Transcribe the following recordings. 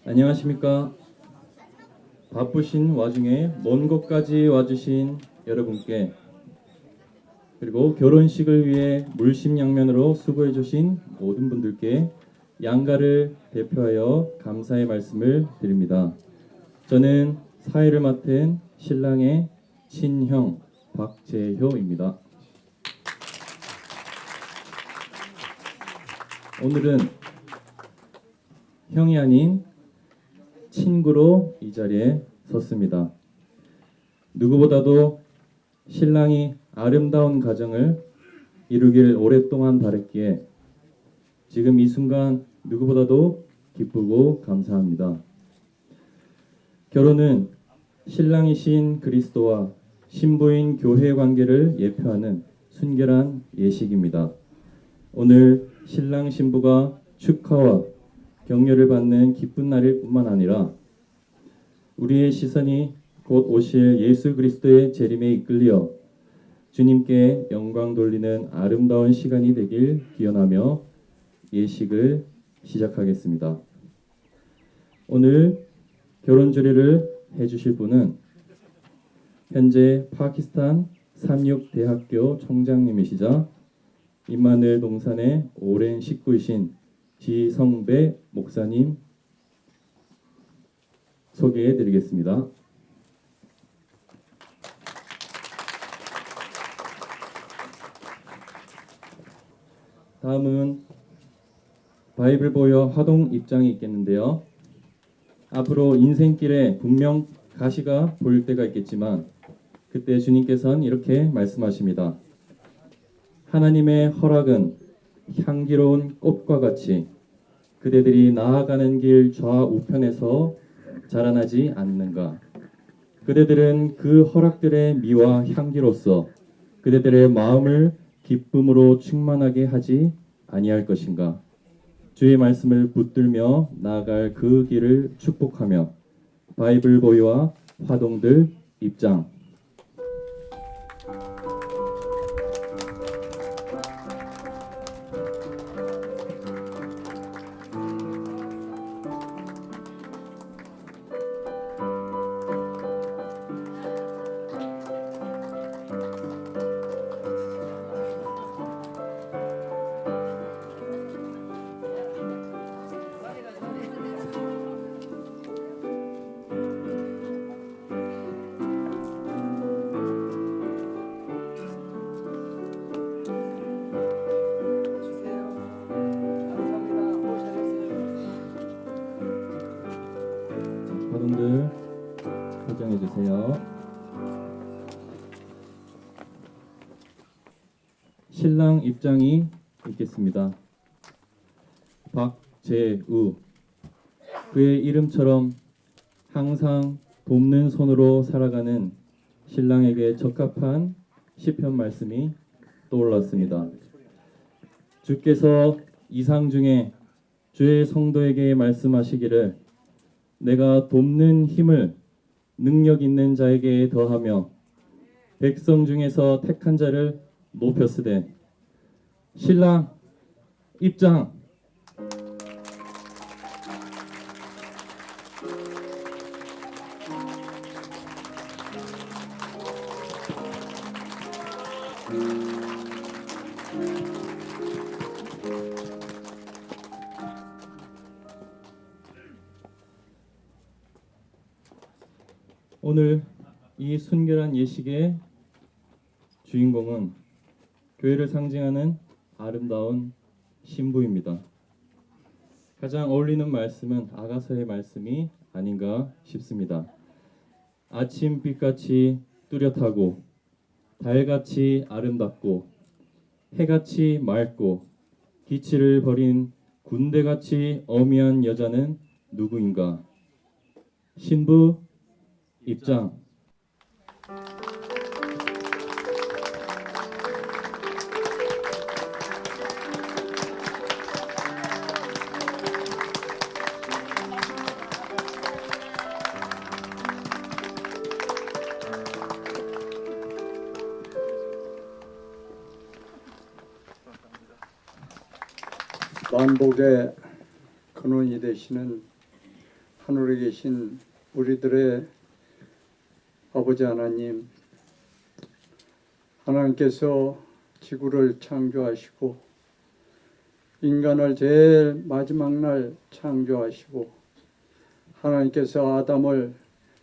안녕하십니까. 바쁘신 와중에 먼 곳까지 와주신 여러분께, 그리고 결혼식을 위해 물심양면으로 수고해주신 모든 분들께 양가를 대표하여 감사의 말씀을 드립니다. 저는 사회를 맡은 신랑의 친형 박재효입니다. 오늘은 형이 아닌 친구로 이 자리에 섰습니다. 누구보다도 신랑이 아름다운 가정을 이루길 오랫동안 바랬기에 지금 이 순간 누구보다도 기쁘고 감사합니다. 결혼은 신랑이신 그리스도와 신부인 교회 관계를 예표하는 순결한 예식입니다. 오늘 신랑 신부가 축하와 격려를 받는 기쁜 날일 뿐만 아니라 우리의 시선이 곧 오실 예수 그리스도의 재림에 이끌려 주님께 영광 돌리는 아름다운 시간이 되길 기원하며 예식을 시작하겠습니다. 오늘 결혼 주례를 해주실 분은 현재 파키스탄 삼육대학교 총장님이시자 임마누엘 동산의 오랜 식구이신 지성배 목사님 소개해 드리겠습니다. 다음은 바이블 보여 화동 입장이 있겠는데요. 앞으로 인생길에 분명 가시가 보일 때가 있겠지만 그때 주님께서는 이렇게 말씀하십니다. 하나님의 허락은 향기로운 꽃과 같이 그대들이 나아가는 길 좌우편에서 자라나지 않는가. 그대들은 그 허락들의 미와 향기로서 그대들의 마음을 기쁨으로 충만하게 하지 아니할 것인가. 주의 말씀을 붙들며 나아갈 그 길을 축복하며 바이블 보이와 화동들 입장. 화동들 포장해 주세요. 신랑 입장이 있겠습니다. 박재우. 그의 이름처럼 항상 돕는 손으로 살아가는 신랑에게 적합한 시편 말씀이 떠올랐습니다. 주께서 이상 중에 주의 성도에게 말씀하시기를 내가 돕는 힘을 능력 있는 자에게 더하며 백성 중에서 택한 자를 높였으되. 신랑 입장. 오늘 이 순결한 예식의 주인공은 교회를 상징하는 아름다운 신부입니다. 가장 어울리는 말씀은 아가서의 말씀이 아닌가 싶습니다. 아침빛같이 뚜렷하고 달같이 아름답고 해같이 맑고 기치를 버린 군대같이 어미한 여자는 누구인가? 신부 입장. 만복의 근원이 되시는 하늘에 계신 우리들의 아버지 하나님, 하나님께서 지구를 창조하시고 인간을 제일 마지막 날 창조하시고 하나님께서 아담을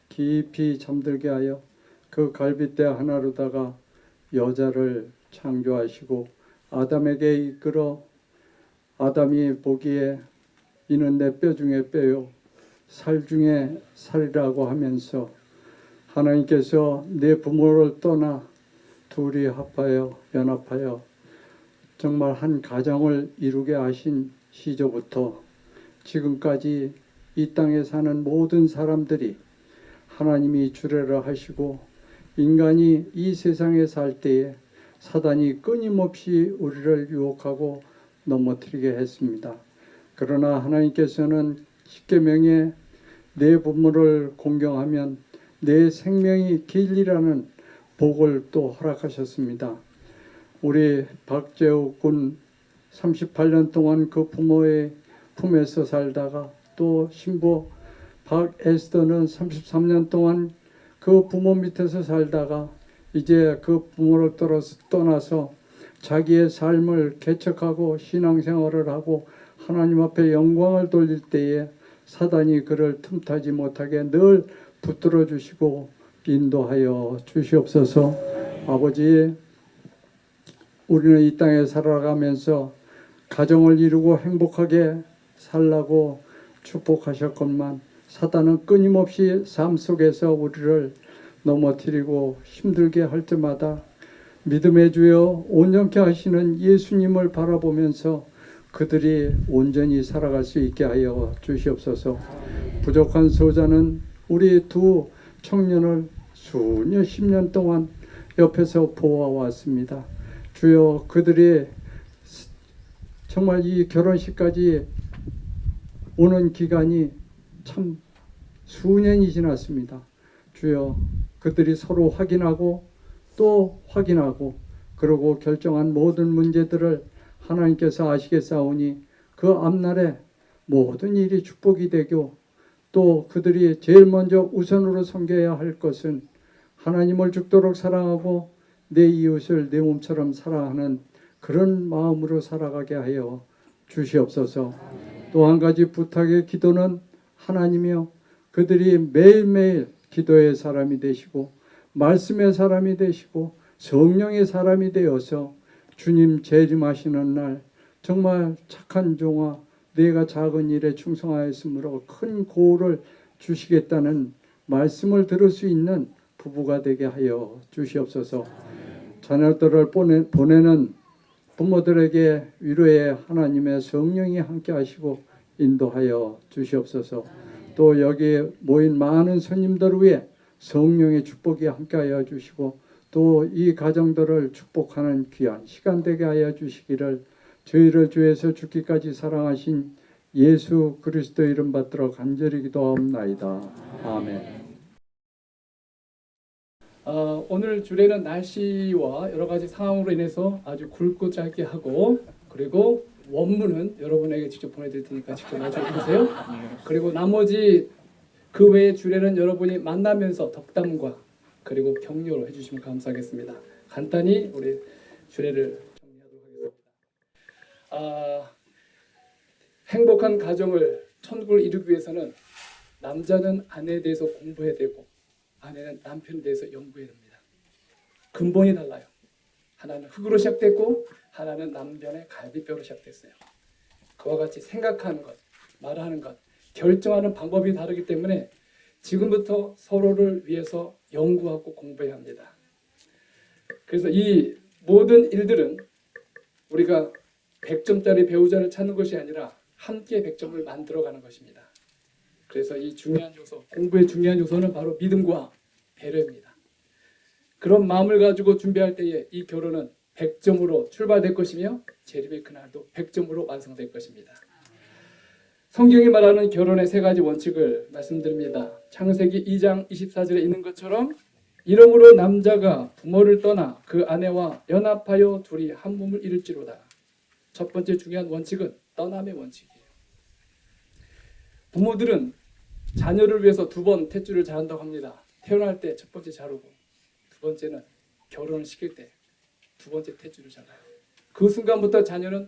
깊이 잠들게 하여 그 갈빗대 하나로다가 여자를 창조하시고 아담에게 이끌어 아담이 보기에 이는 내 뼈 중에 뼈요 살 중에 살이라고 하면서 하나님께서 내 부모를 떠나 둘이 합하여 연합하여 정말 한 가정을 이루게 하신 시조부터 지금까지 이 땅에 사는 모든 사람들이 하나님이 주례를 하시고 인간이 이 세상에 살 때에 사단이 끊임없이 우리를 유혹하고 넘어뜨리게 했습니다. 그러나 하나님께서는 십계명에 내 부모를 공경하면 내 생명이 길리라는 복을 또 허락하셨습니다. 우리 박재욱 군 38년 동안 그 부모의 품에서 살다가 또 신부 박에스더는 33년 동안 그 부모 밑에서 살다가 이제 그 부모를 떠나서 자기의 삶을 개척하고 신앙생활을 하고 하나님 앞에 영광을 돌릴 때에 사단이 그를 틈타지 못하게 늘 붙들어 주시고 인도하여 주시옵소서. 아버지, 우리는 이 땅에 살아가면서 가정을 이루고 행복하게 살라고 축복하셨건만 사단은 끊임없이 삶 속에서 우리를 넘어뜨리고 힘들게 할 때마다 믿음의 주여 온전케 하시는 예수님을 바라보면서 그들이 온전히 살아갈 수 있게 하여 주시옵소서. 부족한 소자는 우리 두 청년을 수년 10년 동안 옆에서 보아왔습니다. 주여 그들이 정말 이 결혼식까지 오는 기간이 참 수년이 지났습니다. 주여 그들이 서로 확인하고 또 확인하고 그러고 결정한 모든 문제들을 하나님께서 아시겠사오니 그 앞날에 모든 일이 축복이 되고 또 그들이 제일 먼저 우선으로 섬겨야 할 것은 하나님을 죽도록 사랑하고 내 이웃을 내 몸처럼 사랑하는 그런 마음으로 살아가게 하여 주시옵소서. 또 한 가지 부탁의 기도는 하나님이여 그들이 매일매일 기도의 사람이 되시고 말씀의 사람이 되시고 성령의 사람이 되어서 주님 재림하시는 날 정말 착한 종아 내가 작은 일에 충성하였으므로 큰 고를 주시겠다는 말씀을 들을 수 있는 부부가 되게 하여 주시옵소서. 자녀들을 보내는 부모들에게 위로의 하나님의 성령이 함께 하시고 인도하여 주시옵소서. 또 여기 모인 많은 손님들 위해 성령의 축복이 함께하여 주시고 또 이 가정들을 축복하는 귀한 시간 되게 하여 주시기를 저희를 주에서 죽기까지 사랑하신 예수 그리스도 이름 받들어 간절히 기도하옵나이다. 아멘. 오늘 주례는 날씨와 여러 가지 상황으로 인해서 아주 굵고 짧게 하고 그리고 원문은 여러분에게 직접 보내드릴 테니까 직접 나중에 보세요. 그리고 나머지 그 외의 주례는 여러분이 만나면서 덕담과 그리고 격려를 해주시면 감사하겠습니다. 간단히 우리 주례를 정리하도록 하겠습니다. 행복한 가정을 천국을 이루기 위해서는 남자는 아내에 대해서 공부해야 되고 아내는 남편에 대해서 연구해야 됩니다. 근본이 달라요. 하나는 흙으로 시작됐고 하나는 남편의 갈비뼈로 시작됐어요. 그와 같이 생각하는 것, 말하는 것, 결정하는 방법이 다르기 때문에 지금부터 서로를 위해서 연구하고 공부해야 합니다. 그래서 이 모든 일들은 우리가 100점짜리 배우자를 찾는 것이 아니라 함께 100점을 만들어가는 것입니다. 그래서 이 중요한 요소, 공부의 중요한 요소는 바로 믿음과 배려입니다. 그런 마음을 가지고 준비할 때에 이 결혼은 100점으로 출발될 것이며 재림의 그날도 100점으로 완성될 것입니다. 성경이 말하는 결혼의 세 가지 원칙을 말씀드립니다. 창세기 2장 24절에 있는 것처럼 이러므로 남자가 부모를 떠나 그 아내와 연합하여 둘이 한 몸을 이룰지로다. 첫 번째 중요한 원칙은 떠남의 원칙이에요. 부모들은 자녀를 위해서 2번 탯줄을 자른다고 합니다. 태어날 때 첫 번째 자르고 두 번째는 결혼을 시킬 때 2번째 탯줄을 잘라요. 그 순간부터 자녀는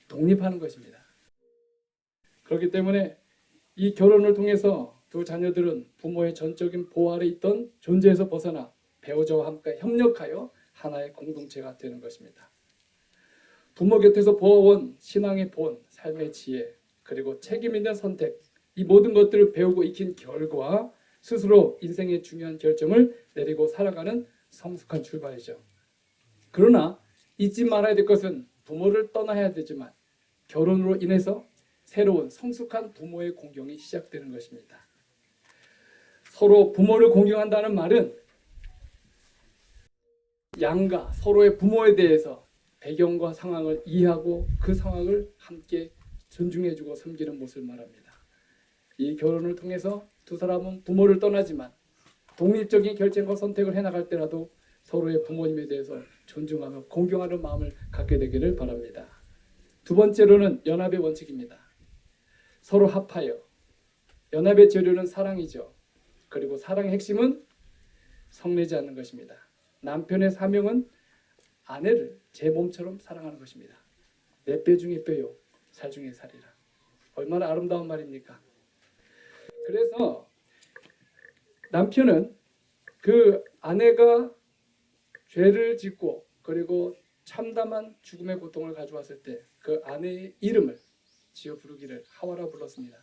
독립하는 것입니다. 그렇기 때문에 이 결혼을 통해서 두 자녀들은 부모의 전적인 보호 아래 있던 존재에서 벗어나 배우자와 함께 협력하여 하나의 공동체가 되는 것입니다. 부모 곁에서 보아온 신앙의 본, 삶의 지혜, 그리고 책임 있는 선택, 이 모든 것들을 배우고 익힌 결과 스스로 인생의 중요한 결정을 내리고 살아가는 성숙한 출발이죠. 그러나 잊지 말아야 될 것은 부모를 떠나야 되지만 결혼으로 인해서 새로운 성숙한 부모의 공경이 시작되는 것입니다. 서로 부모를 공경한다는 말은 양가 서로의 부모에 대해서 배경과 상황을 이해하고 그 상황을 함께 존중해주고 섬기는 모습을 말합니다. 이 결혼을 통해서 두 사람은 부모를 떠나지만 독립적인 결정과 선택을 해나갈 때라도 서로의 부모님에 대해서 존중하며 공경하는 마음을 갖게 되기를 바랍니다. 두 번째로는 연합의 원칙입니다. 서로 합하여. 연합의 재료는 사랑이죠. 그리고 사랑의 핵심은 성내지 않는 것입니다. 남편의 사명은 아내를 제 몸처럼 사랑하는 것입니다. 내 뼈 중에 뼈요, 살 중에 살이라. 얼마나 아름다운 말입니까? 그래서 남편은 그 아내가 죄를 짓고 그리고 참담한 죽음의 고통을 가져왔을 때 그 아내의 이름을 지어 부르기를 하와라 불렀습니다.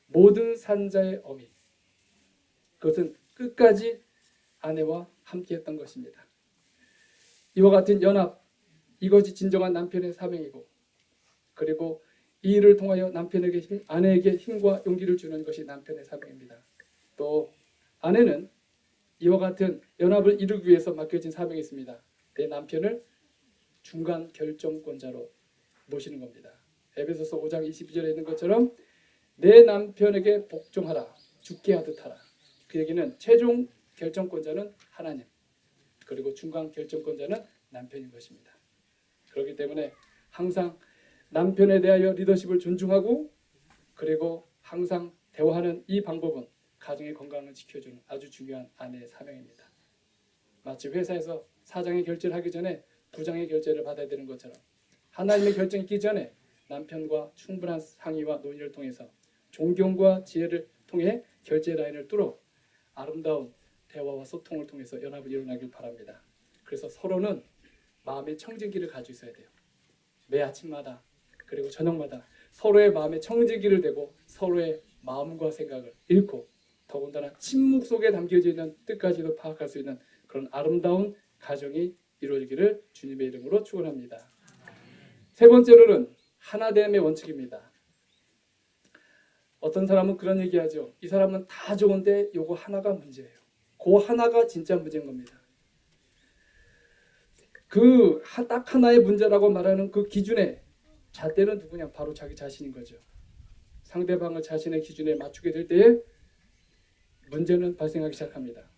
모든 산자의 어미. 그것은 끝까지 아내와 함께했던 것입니다. 이와 같은 연합, 이것이 진정한 남편의 사명이고 그리고 이 일을 통하여 아내에게 힘과 용기를 주는 것이 남편의 사명입니다. 또 아내는 이와 같은 연합을 이루기 위해서 맡겨진 사명이 있습니다. 내 남편을 중간 결정권자로 모시는 겁니다. 에베소서 5장 22절에 있는 것처럼 내 남편에게 복종하라, 죽게 하듯 하라. 그 얘기는 최종 결정권자는 하나님, 그리고 중간 결정권자는 남편인 것입니다. 그렇기 때문에 항상 남편에 대하여 리더십을 존중하고 그리고 항상 대화하는 이 방법은 가정의 건강을 지켜주는 아주 중요한 아내의 사명입니다. 마치 회사에서 사장의 결제를 하기 전에 부장의 결제를 받아야 되는 것처럼 하나님의 결정이 있기 전에 남편과 충분한 상의와 논의를 통해서 존경과 지혜를 통해 결제 라인을 뚫어 아름다운 대화와 소통을 통해서 연합을 이뤄나길 바랍니다. 그래서 서로는 마음의 청진기를 가지고 있어야 돼요. 매 아침마다 그리고 저녁마다 서로의 마음에 청진기를 대고 서로의 마음과 생각을 읽고 더군다나 침묵 속에 담겨져 있는 뜻까지도 파악할 수 있는 그런 아름다운 가정이 이루어지기를 주님의 이름으로 축원합니다. 세 번째로는 하나됨의 원칙입니다. 어떤 사람은 그런 얘기하죠. 이 사람은 다 좋은데 요거 하나가 문제예요. 그 하나가 진짜 문제인 겁니다. 그 딱 하나의 문제라고 말하는 그 기준에 잣대는 누구냐? 바로 자기 자신인 거죠. 상대방을 자신의 기준에 맞추게 될 때에 문제는 발생하기 시작합니다.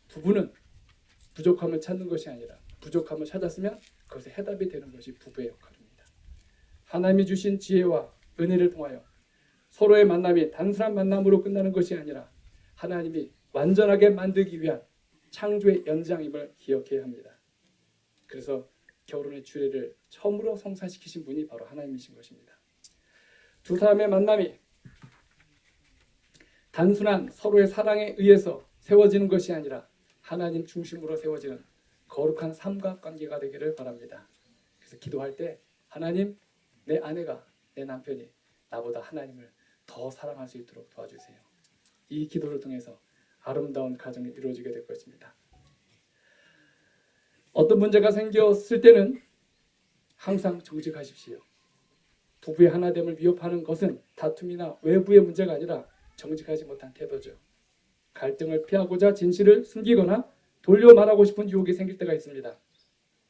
부부는 부족함을 찾는 것이 아니라 부족함을 찾았으면 그것에 해답이 되는 것이 부부의 역할입니다. 하나님이 주신 지혜와 은혜를 통하여 서로의 만남이 단순한 만남으로 끝나는 것이 아니라 하나님이 완전하게 만들기 위한 창조의 연장임을 기억해야 합니다. 그래서 결혼의 주례를 처음으로 성사시키신 분이 바로 하나님이신 것입니다. 두 사람의 만남이 단순한 서로의 사랑에 의해서 세워지는 것이 아니라 하나님 중심으로 세워지는 거룩한 삼각관계가 되기를 바랍니다. 그래서 기도할 때 하나님, 내 아내가, 내 남편이 나보다 하나님을 더 사랑할 수 있도록 도와주세요. 이 기도를 통해서 아름다운 가정이 이루어지게 될 것입니다. 어떤 문제가 생겼을 때는 항상 정직하십시오. 부부의 하나됨을 위협하는 것은 다툼이나 외부의 문제가 아니라 정직하지 못한 태도죠. 갈등을 피하고자 진실을 숨기거나 돌려 말하고 싶은 유혹이 생길 때가 있습니다.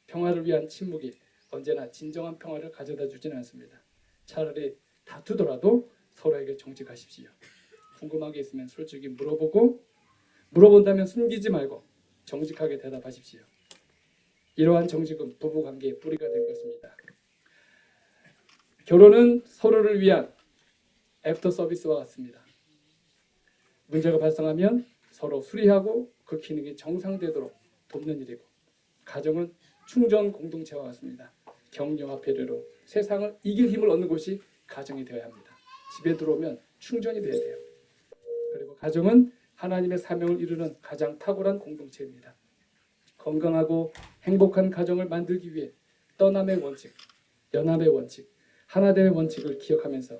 평화를 위한 침묵이 언제나 진정한 평화를 가져다 주지는 않습니다. 차라리 다투더라도 서로에게 정직하십시오. 궁금한 게 있으면 솔직히 물어본다면 숨기지 말고 정직하게 대답하십시오. 이러한 정직은 부부관계의 뿌리가 될 것입니다. 결혼은 서로를 위한 애프터 서비스와 같습니다. 문제가 발생하면 서로 수리하고 그 기능이 정상되도록 돕는 일이고, 가정은 충전 공동체와 같습니다. 격려와 배려로 세상을 이길 힘을 얻는 곳이 가정이 되어야 합니다. 집에 들어오면 충전이 돼야 돼요. 그리고 가정은 하나님의 사명을 이루는 가장 탁월한 공동체입니다. 건강하고 행복한 가정을 만들기 위해 떠남의 원칙, 연합의 원칙, 하나됨의 원칙을 기억하면서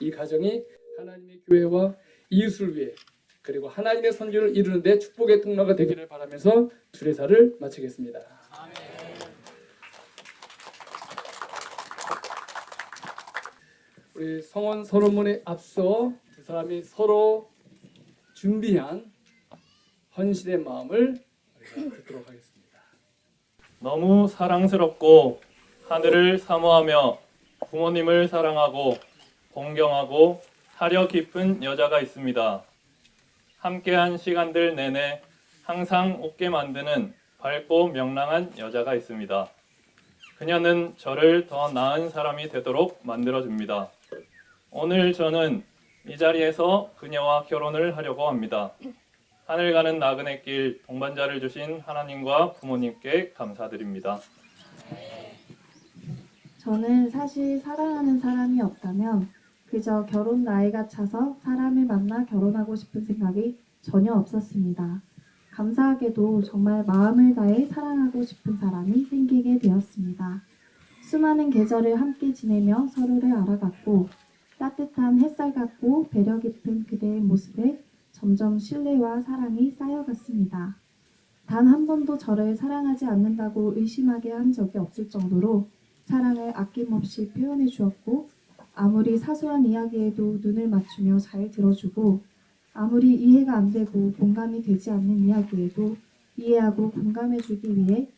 이 가정이 하나님의 교회와 이웃을 위해 그리고 하나님의 선교를 이루는 데 축복의 통로가 되기를 바라면서 주례사를 마치겠습니다. 우리 성원 서론문에 앞서 두 사람이 서로 준비한 헌신의 마음을 우리가 듣도록 하겠습니다. 너무 사랑스럽고 하늘을 사모하며 부모님을 사랑하고 공경하고 사려 깊은 여자가 있습니다. 함께한 시간들 내내 항상 웃게 만드는 밝고 명랑한 여자가 있습니다. 그녀는 저를 더 나은 사람이 되도록 만들어줍니다. 오늘 저는 이 자리에서 그녀와 결혼을 하려고 합니다. 하늘 가는 나그네 길 동반자를 주신 하나님과 부모님께 감사드립니다. 저는 사실 사랑하는 사람이 없다면 그저 결혼 나이가 차서 사람을 만나 결혼하고 싶은 생각이 전혀 없었습니다. 감사하게도 정말 마음을 다해 사랑하고 싶은 사람이 생기게 되었습니다. 수많은 계절을 함께 지내며 서로를 알아갔고 따뜻한 햇살 같고 배려 깊은 그대의 모습에 점점 신뢰와 사랑이 쌓여갔습니다. 단 한 번도 저를 사랑하지 않는다고 의심하게 한 적이 없을 정도로 사랑을 아낌없이 표현해 주었고, 아무리 사소한 이야기에도 눈을 맞추며 잘 들어주고, 아무리 이해가 안 되고 공감이 되지 않는 이야기에도 이해하고 공감해 주기 위해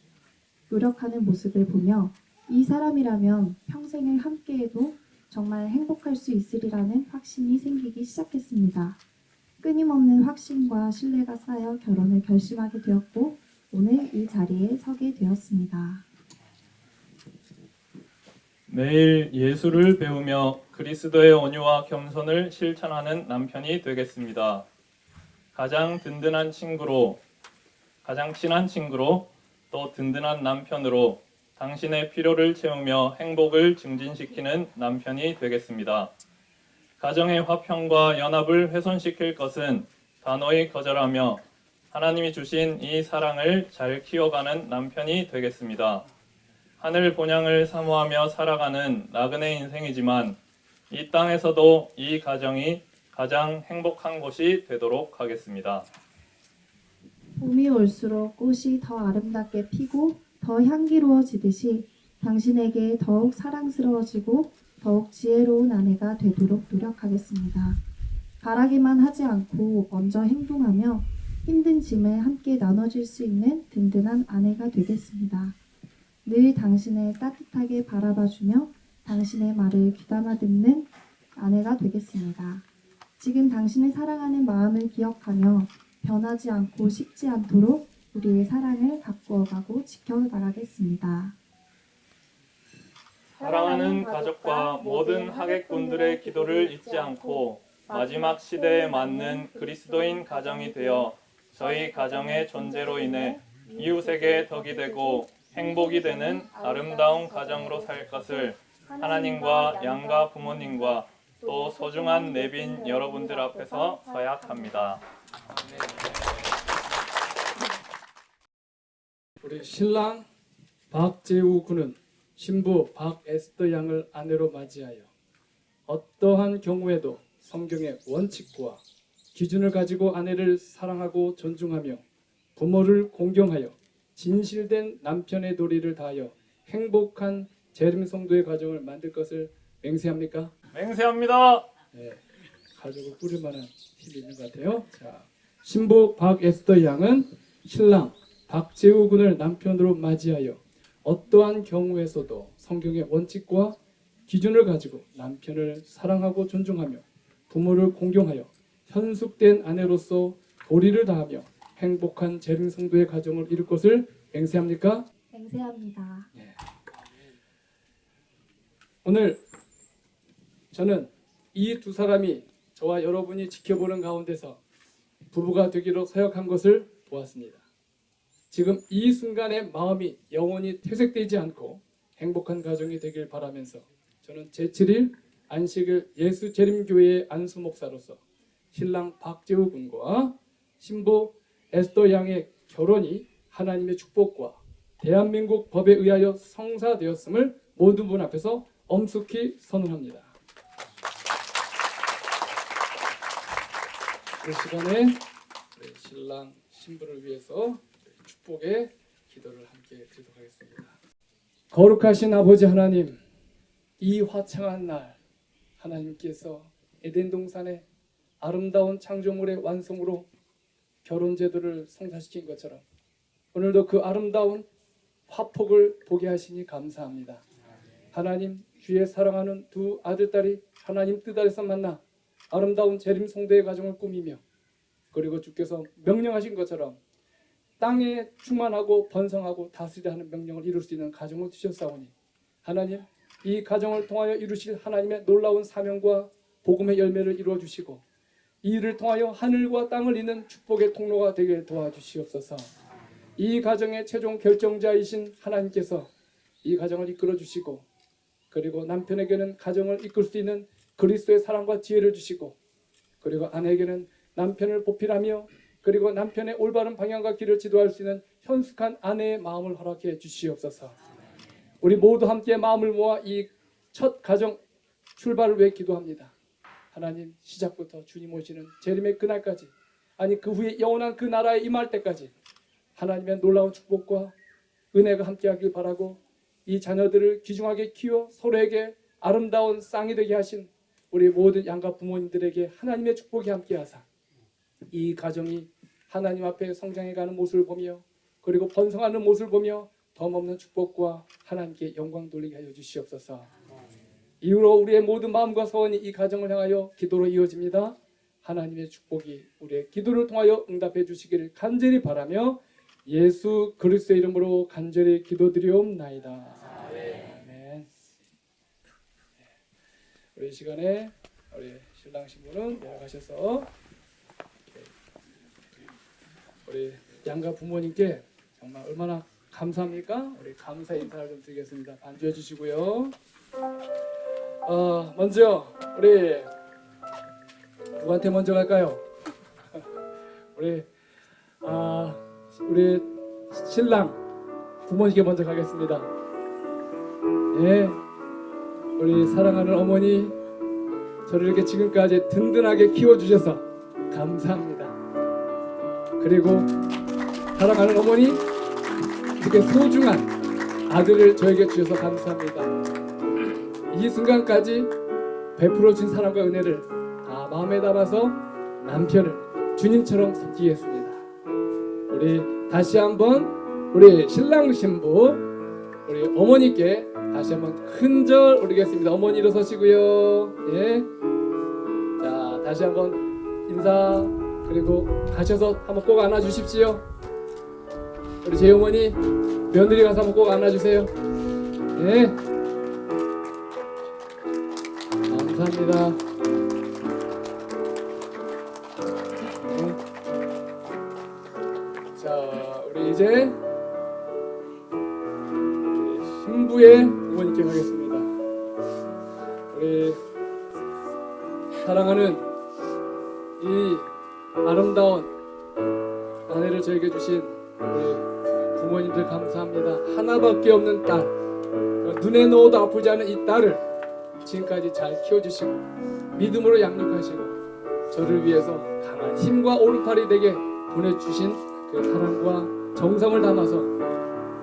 노력하는 모습을 보며 이 사람이라면 평생을 함께해도 정말 행복할 수 있으리라는 확신이 생기기 시작했습니다. 끊임없는 확신과 신뢰가 쌓여 결혼을 결심하게 되었고 오늘 이 자리에 서게 되었습니다. 매일 예수를 배우며 그리스도의 온유와 겸손을 실천하는 남편이 되겠습니다. 가장 든든한 친구로, 가장 친한 친구로, 또 든든한 남편으로 당신의 필요를 채우며 행복을 증진시키는 남편이 되겠습니다. 가정의 화평과 연합을 훼손시킬 것은 단호히 거절하며 하나님이 주신 이 사랑을 잘 키워가는 남편이 되겠습니다. 하늘 본향을 사모하며 살아가는 나그네 인생이지만 이 땅에서도 이 가정이 가장 행복한 곳이 되도록 하겠습니다. 봄이 올수록 꽃이 더 아름답게 피고 더 향기로워지듯이 당신에게 더욱 사랑스러워지고 더욱 지혜로운 아내가 되도록 노력하겠습니다. 바라기만 하지 않고 먼저 행동하며 힘든 짐을 함께 나눠줄 수 있는 든든한 아내가 되겠습니다. 늘 당신을 따뜻하게 바라봐주며 당신의 말을 귀담아 듣는 아내가 되겠습니다. 지금 당신을 사랑하는 마음을 기억하며 변하지 않고 식지 않도록 우리의 사랑을 가꾸어가고 지켜나가겠습니다. 사랑하는 가족과 모든 하객분들의 기도를 잊지 않고 마지막 시대에 맞는 그리스도인 가정이 되어 저희 가정의 존재로 인해 이웃에게 덕이 되고 행복이 되는 아름다운 가정으로 살 것을 하나님과 양가 부모님과 또 소중한 내빈 여러분들 앞에서 서약합니다. 우리 신랑 박재우 군은 신부 박에스더 양을 아내로 맞이하여 어떠한 경우에도 성경의 원칙과 기준을 가지고 아내를 사랑하고 존중하며 부모를 공경하여 진실된 남편의 도리를 다하여 행복한 재림 성도의 가정을 만들 것을 맹세합니까? 맹세합니다. 네, 가족을 꾸릴 만한 힘이 있는 것 같아요. 자, 신부 박에스더 양은 신랑 박재우 군을 남편으로 맞이하여 어떠한 경우에서도 성경의 원칙과 기준을 가지고 남편을 사랑하고 존중하며 부모를 공경하여 현숙된 아내로서 도리를 다하며 행복한 재림 성도의 가정을 이룰 것을 맹세합니까? 맹세합니다. 오늘 저는 이 두 사람이 저와 여러분이 지켜보는 가운데서 부부가 되기로 서약한 것을 보았습니다. 지금 이 순간의 마음이 영원히 퇴색되지 않고 행복한 가정이 되길 바라면서 저는 제7일 안식일 예수재림교회의 안수 목사로서 신랑 박재우 군과 신부 에스더 양의 결혼이 하나님의 축복과 대한민국 법에 의하여 성사되었음을 모든 분 앞에서 엄숙히 선언합니다. 이 시간에 우리 신랑 신부를 위해서 축복의 기도를 함께 드리도록 하겠습니다. 거룩하신 아버지 하나님, 이 화창한 날 하나님께서 에덴 동산의 아름다운 창조물의 완성으로 결혼 제도를 성사시킨 것처럼 오늘도 그 아름다운 화폭을 보게 하시니 감사합니다. 하나님, 주의 사랑하는 두 아들딸이 하나님 뜻 아래서 만나 아름다운 재림 성도의 가정을 꾸미며 그리고 주께서 명령하신 것처럼 땅에 충만하고 번성하고 다스리라 하는 명령을 이룰 수 있는 가정을 주셨사오니 하나님, 이 가정을 통하여 이루실 하나님의 놀라운 사명과 복음의 열매를 이루어 주시고 이 일을 통하여 하늘과 땅을 잇는 축복의 통로가 되게 도와주시옵소서. 이 가정의 최종 결정자이신 하나님께서 이 가정을 이끌어 주시고 그리고 남편에게는 가정을 이끌 수 있는 그리스도의 사랑과 지혜를 주시고 그리고 아내에게는 남편을 보필하며 그리고 남편의 올바른 방향과 길을 지도할 수 있는 현숙한 아내의 마음을 허락해 주시옵소서. 우리 모두 함께 마음을 모아 이 첫 가정 출발을 위해 기도합니다. 하나님, 시작부터 주님 오시는 재림의 그날까지, 아니 그 후에 영원한 그 나라에 임할 때까지 하나님의 놀라운 축복과 은혜가 함께하길 바라고 이 자녀들을 귀중하게 키워 서로에게 아름다운 쌍이 되게 하신 우리 모든 양가 부모님들에게 하나님의 축복이 함께하사 이 가정이 하나님 앞에 성장해가는 모습을 보며 그리고 번성하는 모습을 보며 덤없는 축복과 하나님께 영광 돌리게 하여 주시옵소서. 이후로 우리의 모든 마음과 소원이 이 가정을 향하여 기도로 이어집니다. 하나님의 축복이 우리의 기도를 통하여 응답해 주시기를 간절히 바라며 예수 그리스도의 이름으로 간절히 기도드리옵나이다. 아멘. 우리 이 시간에 우리 신랑 신부는 내려가셔서 우리 양가 부모님께 정말 얼마나 감사합니까? 우리 감사 인사를 좀 드리겠습니다. 반주해 주시고요. 먼저 우리 누구한테 먼저 갈까요? 우리 신랑 부모님께 먼저 가겠습니다. 예, 우리 사랑하는 어머니, 저를 이렇게 지금까지 든든하게 키워주셔서 감사합니다. 그리고 사랑하는 어머니, 이렇게 소중한 아들을 저에게 주셔서 감사합니다. 이 순간까지 베풀어 준 사랑과 은혜를 다 마음에 담아서 남편을 주님처럼 섬기겠습니다. 우리 다시 한번 우리 신랑 신부 우리 어머니께 다시 한번 큰절 올리겠습니다. 어머니 일어서시고요. 예. 자, 다시 한번 인사 그리고 가셔서 한번 꼭 안아주십시오. 우리 제 어머니 며느리 가서 한번 꼭 안아주세요. 예. 감사합니다. 자, 우리 이제 신부의 부모님께 가겠습니다. 우리 사랑하는 이 아름다운 아내를 저에게 주신 우리 부모님들 감사합니다. 하나밖에 없는 딸, 눈에 넣어도 아프지 않은 이 딸을 지금까지 잘 키워주시고 믿음으로 양육하시고 저를 위해서 강한 힘과 오른팔이 되게 보내주신 그 사랑과 정성을 담아서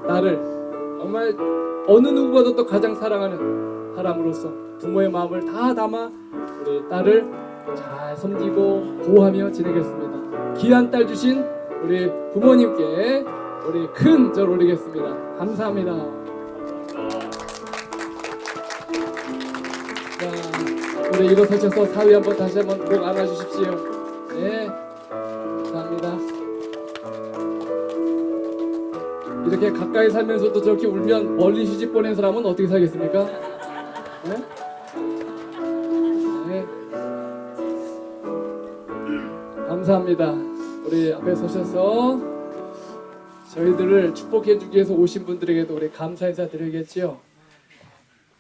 나를 정말 어느 누구보다 또 가장 사랑하는 사람으로서 부모의 마음을 다 담아 우리 딸을 잘 섬기고 보호하며 지내겠습니다. 귀한 딸 주신 우리 부모님께 우리 큰 절 올리겠습니다. 감사합니다. 자, 우리 일어서셔서 사위 한번 다시 한번 꼭 안아주십시오. 네, 감사합니다. 이렇게 가까이 살면서도 저렇게 울면 멀리 시집 보낸 사람은 어떻게 살겠습니까? 네? 네. 감사합니다. 우리 앞에 서셔서 저희들을 축복해 주기 위해서 오신 분들에게도 우리 감사 인사 드리겠지요.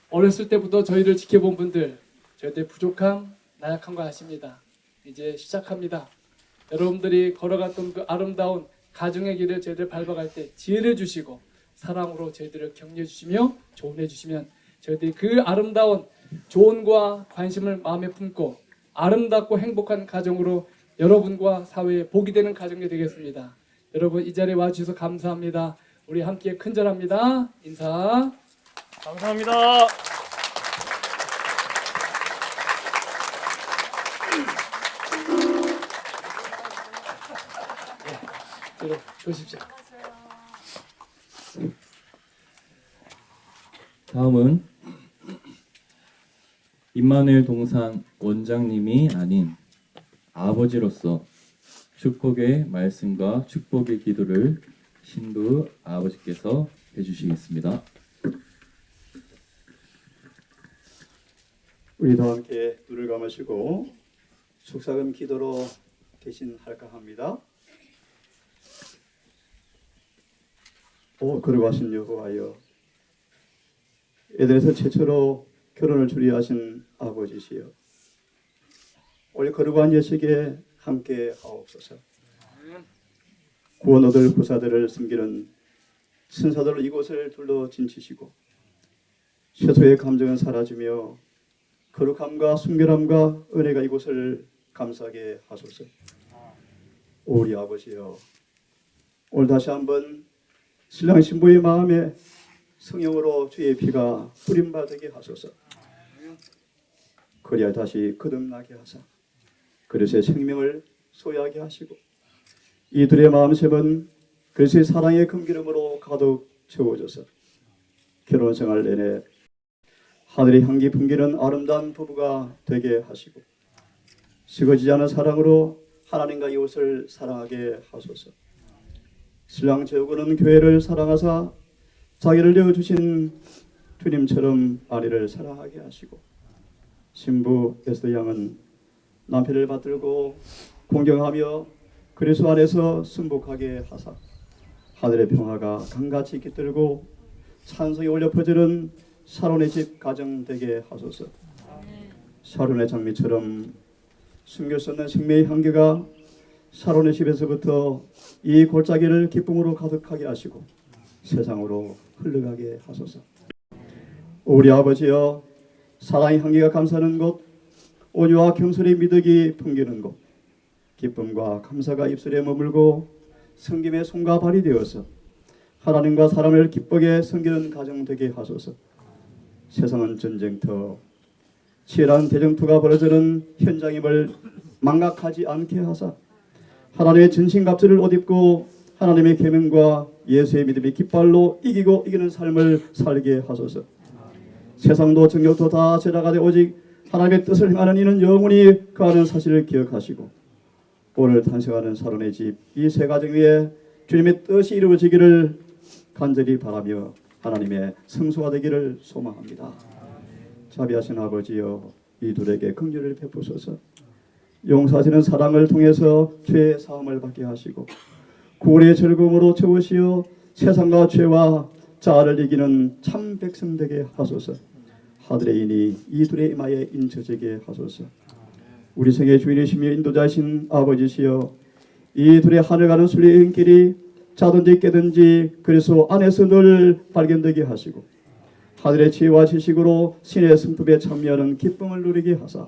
어렸을 때부터 저희를 지켜본 분들, 저희들 부족함, 나약한 거 아십니다. 이제 시작합니다. 여러분들이 걸어갔던 그 아름다운 가정의 길을 저희들 밟아갈 때 지혜를 주시고 사랑으로 저희들을 격려해 주시며 조언해 주시면 저희들이 그 아름다운 조언과 관심을 마음에 품고 아름답고 행복한 가정으로 여러분과 사회에 복이 되는 가정이 되겠습니다. 여러분 이 자리에 와주셔서 감사합니다. 우리 함께 큰절합니다. 인사. 감사합니다. 여러분 조십시오. 다음은 임마누엘 동산 원장님이 아닌 아버지로서 축복의 말씀과 축복의 기도를 신부 아버지께서 해주시겠습니다. 우리도 함께 눈을 감으시고 축사금 기도로 대신할까 합니다. 거룩하신 여호와여, 에덴에서 최초로 결혼을 주리하신 아버지시여, 오늘 거룩한 예식에 함께 하옵소서. 구원 얻을 구사들을 섬기는 신사들로 이곳을 둘러 진치시고 최소의 감정은 사라지며 거룩함과 순결함과 은혜가 이곳을 감싸게 하소서. 우리 아버지여, 오늘 다시 한번 신랑 신부의 마음에 성령으로 주의 피가 뿌림받게 하소서. 그리하여 다시 거듭나게 하사 그리스도의 생명을 소유하게 하시고 이들의 마음샘은 그리스도의 사랑의 금기름으로 가득 채워져서 결혼생활 내내 하늘의 향기 풍기는 아름다운 부부가 되게 하시고 식어지지 않은 사랑으로 하나님과 이웃을 사랑하게 하소서. 신랑 제후군은 교회를 사랑하사 자기를 내어주신 주님처럼 아내를 사랑하게 하시고 신부 에스더 양은 남편을 받들고 공경하며 그리스도 안에서 순복하게 하사 하늘의 평화가 강같이 깃들고 찬송이 올려 퍼지는 샤론의 집 가정 되게 하소서. 샤론의 장미처럼 숨길 수 없는 생명의 향기가 샤론의 집에서부터 이 골짜기를 기쁨으로 가득하게 하시고 세상으로 흘러가게 하소서. 우리 아버지여, 사랑의 향기가 감사하는 곳, 온유와 겸손의 미덕이 풍기는 곳, 기쁨과 감사가 입술에 머물고 섬김의 손과 발이 되어서 하나님과 사람을 기쁘게 섬기는 가정 되게 하소서. 세상은 전쟁터, 치열한 대전투가 벌어지는 현장임을 망각하지 않게 하사 하나님의 전신갑주를 옷 입고 하나님의 계명과 예수의 믿음의 깃발로 이기고 이기는 삶을 살게 하소서. 세상도 정욕도 다 제자가 되 오직 하나님의 뜻을 행하는 이는 영원히 거하는 사실을 기억하시고 오늘 탄생하는 샤론의 집 이 세 가정 위에 주님의 뜻이 이루어지기를 간절히 바라며 하나님의 성수가 되기를 소망합니다. 자비하신 아버지여, 이들에게 긍휼을 베푸소서. 용서하시는 사랑을 통해서 죄의 사함을 받게 하시고 구원의 즐거움으로 채우시어 세상과 죄와 자아를 이기는 참 백성 되게 하소서. 하늘의 인이 이들의 이마에 인쳐지게 하소서. 우리 생의 주인이시며 인도자이신 아버지시여, 이들의 하늘 가는 순리의 길이 자든지 깨든지 그리스도 안에서 늘 발견되게 하시고 하늘의 지혜와 지식으로 신의 성품에 참여하는 기쁨을 누리게 하사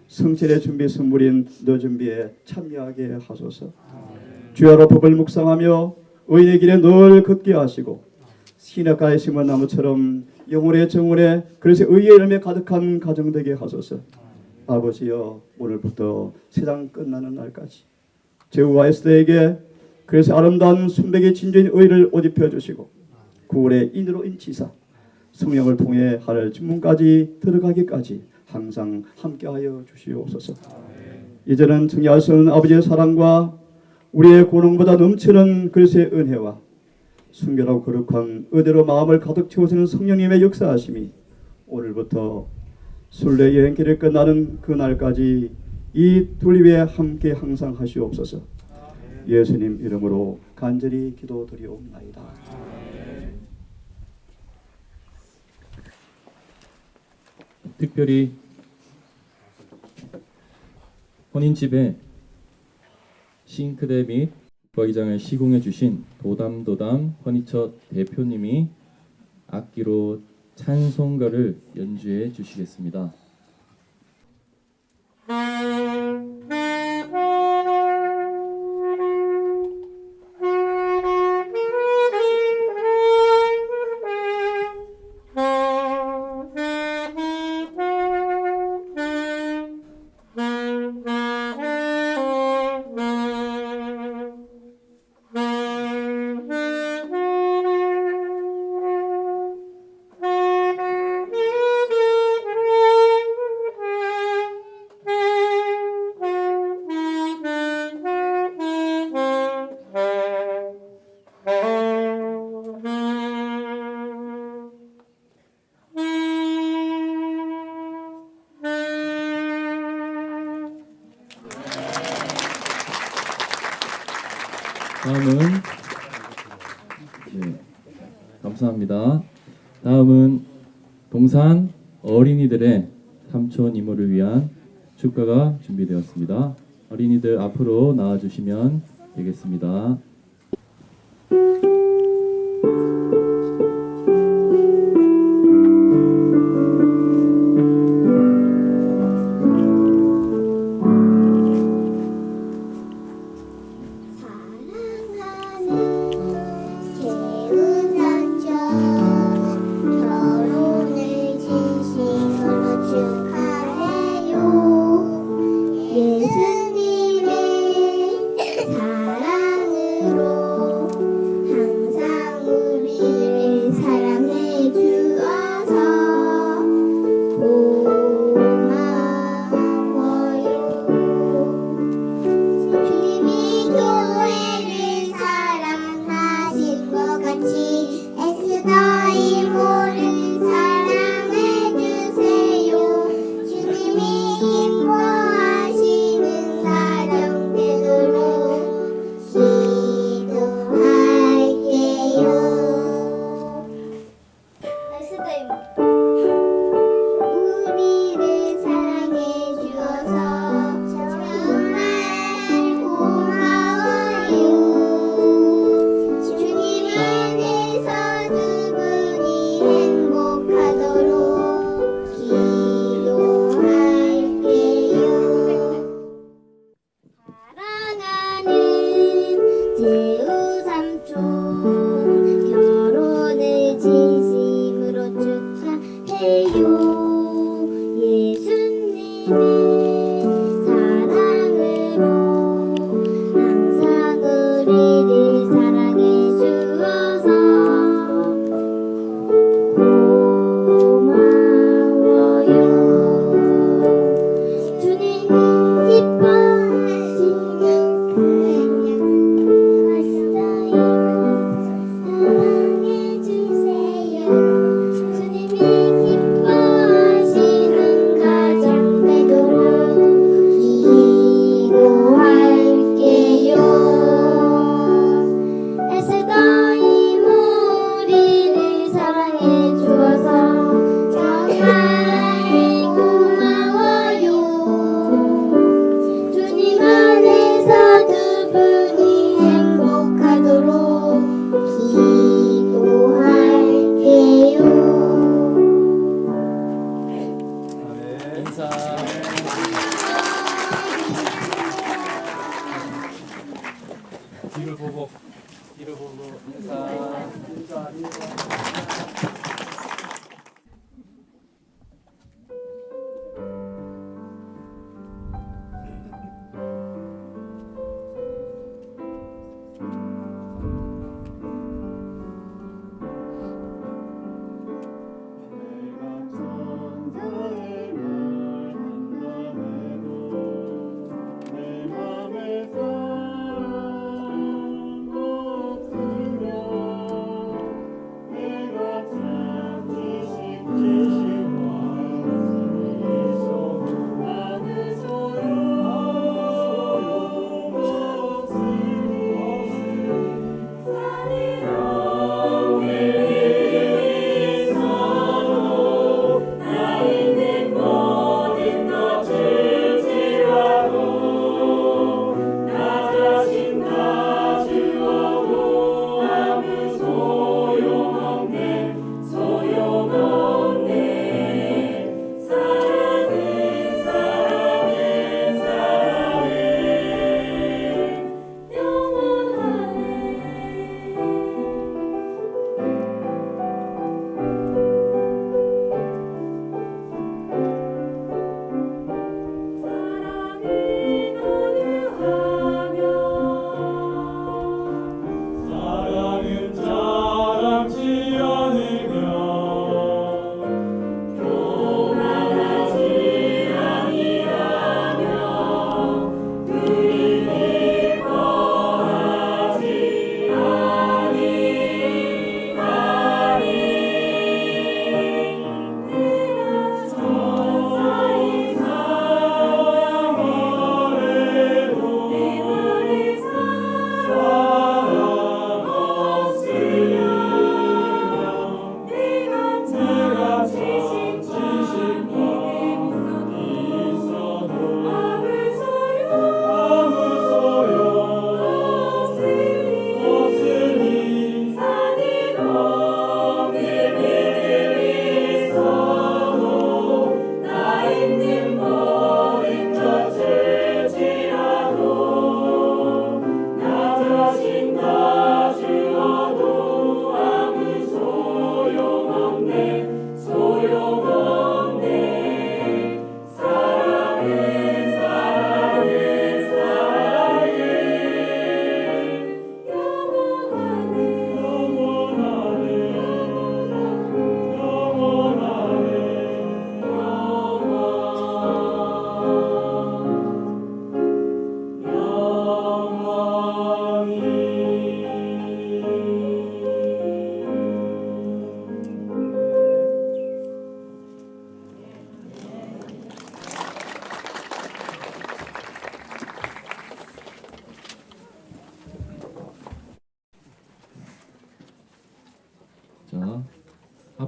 성질의 준비 선물인 너 준비에 참여하게 하소서. 주야로 법을 묵상하며 의인의 길에 늘 걷게 하시고 시냇가에 심은 나무처럼 영혼의 정원에 그래서 의의 열매 가득한 가정 되게 하소서. 아버지여, 오늘부터 세상 끝나는 날까지 제후와 에스더에게 그래서 아름다운 순백의 진주인 의를 옷 입혀주시고 구원의 인으로 인치사 성령을 통해 하늘 주문까지 들어가기까지 항상 함께하여 주시옵소서. 이제는 정리할 수 없는 아버지의 사랑과 우리의 고능보다 넘치는 그리스도의 은혜와 순결하고 거룩한 은혜로 마음을 가득 채우시는 성령님의 역사하심이 오늘부터 순례 여행길을 끝나는 그날까지 이 둘 위에 함께 항상 하시옵소서. 예수님 이름으로 간절히 기도드리옵나이다. 특별히 혼인집에 싱크대 및 붙박이장을 시공해 주신 도담도담 퍼니처 대표님이 악기로 찬송가를 연주해 주시겠습니다. 다음은 감사합니다. 다음은 동산 어린이들의 삼촌 이모를 위한 축가가 준비되었습니다. 어린이들 앞으로 나와주시면 되겠습니다.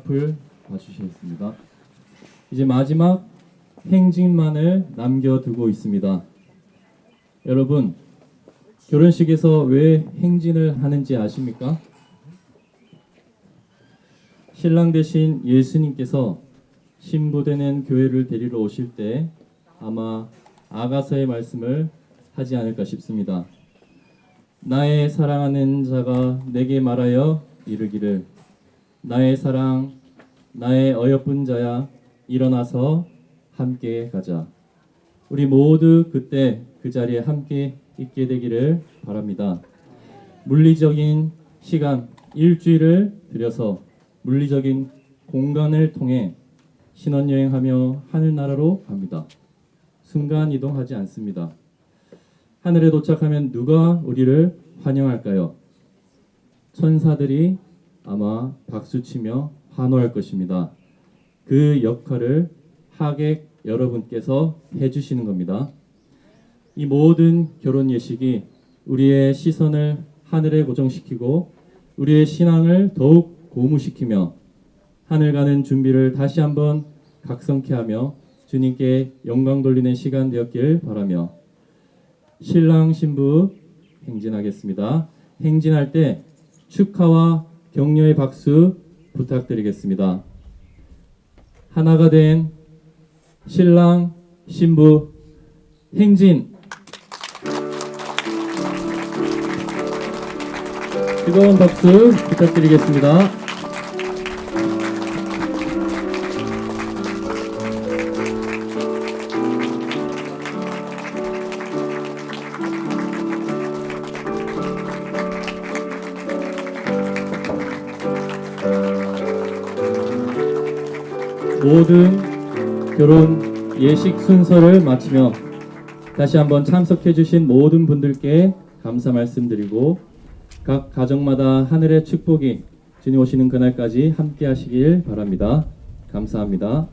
앞을 봐주시겠습니다. 이제 마지막 행진만을 남겨두고 있습니다. 여러분, 결혼식에서 왜 행진을 하는지 아십니까? 신랑 대신 예수님께서 신부되는 교회를 데리러 오실 때 아마 아가서의 말씀을 하지 않을까 싶습니다. 나의 사랑하는 자가 내게 말하여 이르기를 나의 사랑 나의 어여쁜 자야 일어나서 함께 가자. 우리 모두 그때 그 자리에 함께 있게 되기를 바랍니다. 물리적인 시간 일주일을 들여서 물리적인 공간을 통해 신혼여행하며 하늘나라로 갑니다. 순간 이동하지 않습니다. 하늘에 도착하면 누가 우리를 환영할까요? 천사들이 아마 박수치며 환호할 것입니다. 그 역할을 하객 여러분께서 해주시는 겁니다. 이 모든 결혼 예식이 우리의 시선을 하늘에 고정시키고 우리의 신앙을 더욱 고무시키며 하늘 가는 준비를 다시 한번 각성케 하며 주님께 영광 돌리는 시간 되었길 바라며 신랑 신부 행진하겠습니다. 행진할 때 축하와 격려의 박수 부탁드리겠습니다. 하나가 된 신랑 신부 행진. 뜨거운 박수 부탁드리겠습니다. 모든 결혼 예식 순서를 마치며 다시 한번 참석해 주신 모든 분들께 감사 말씀드리고 각 가정마다 하늘의 축복이 주님 오시는 그날까지 함께 하시길 바랍니다. 감사합니다.